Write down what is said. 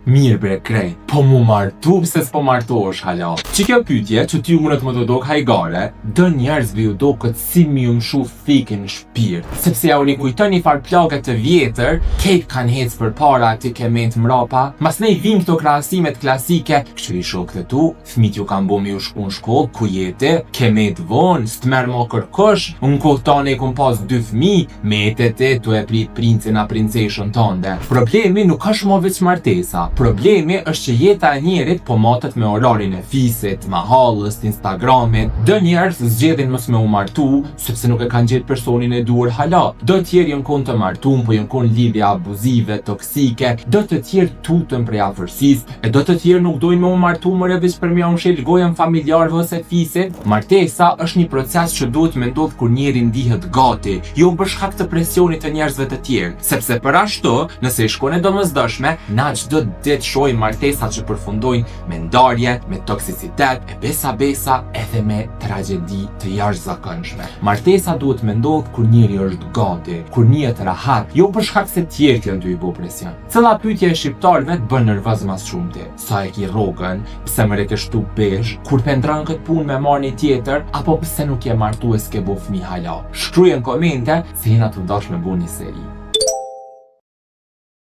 Mirë bre krejt, po mu martu pse s'po martohesh hala? Që kjo pyetje që ty mundet më të dok hajgare, dë njerëzve ju doket si mi ju mshu thike në shpirt. Sepse ja u rikujton një farë plagët të vjetër, kejt kanë hec për para ti ke ment mrapa, mas ne i vin këto krahasimet klasike, kështu i shok të tu, fmit ju kanë bo me ju shku në shkollë, ku jete, ke met vonë, s'tmer mo kërkosh, unë kohë tane i kom pas 2 fmi, metet e tu e prit princin a princeshën tënde. Problemi nuk është mo veç martesa. Problemi është që jeta e njerit po matet me orarin e fisit, mahallës, Instagramit. Dë njerëz zgjedhin mos me u martu, sepse nuk e kanë gjetë personin e duhur hala. Dë tjerë jën kon të martum, po jën kon lidhje abuzive, toksike. Dë të tjerë tutën prej afërsisë, e dë të tjerë nuk dojnë me u martu më veç për mja unë shel gojën familjarve ose fisit. Martesa është një proces që duhet me ndodh kur njeri ndihet gati, jo për shkak të presionit të njerëzve të tjerë. Sepse për ashtu, nëse i shkon e domosdoshme, na çdo ditë shohim martesa që përfundojnë me ndarje, me toksicitet, e besa edhe me tragjedi të jashtëzakonshme. Martesa duhet me ndodh kur njeri është gati, kur njihet rahat, jo për shkak se tjerë janë dy bo presion. Cilla pyetje e shqiptarëve të bën nervoz mas shumti? Sa e ki rrogën, pse më ke shtu bezh, kur pendron këtë punë me marrë një tjetër, apo pse nuk je martu e s'ke bo fëmijë hala? Shkruaj në komente se jena të dashur me bu një seri.